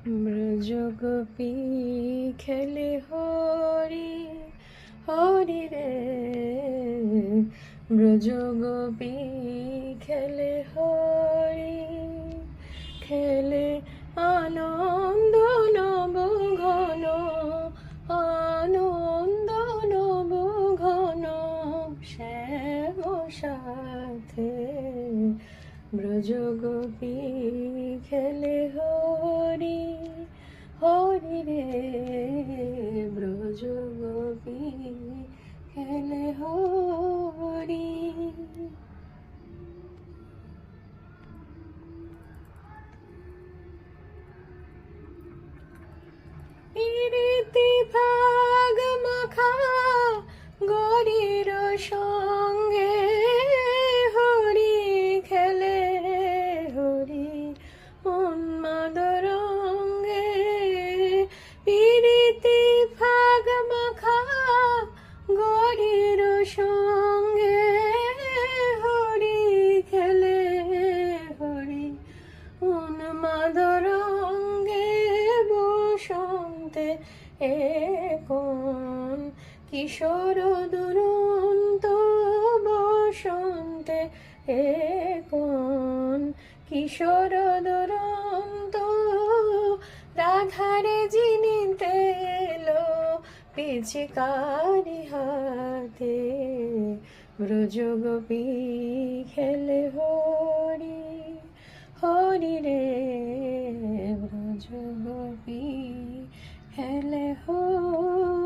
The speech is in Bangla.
ব্রজগোপী খেলে হরি হরি রে, ব্রজগোপী খেলে হরি, খেলে আনন্দ নব ঘন, আনন্দ নব ঘন শ্যাম সাথে। ব্রজগোপী খেলে হরি হরি রে, ব্রজগোপী খেলে হরি। প্রীতি ভাগ মাখা গরির সঙ্গে হরি খেলে হরি উন্মাদ রঙ্গে। প্রীতি ভাগ মাখা গরির সঙ্গে হরি খেলে হরি উন্মাদ রঙ্গে। বসন্তে এখন কিশোর দুরন্ত, বসন্তে এখন কিশোর দুরন্ত। রাধারে জিনিতে এলো পিচকারি হাতে, ব্রজগোপী খেলে হরি হরি রে, ব্রজগোপী খেলে হরি।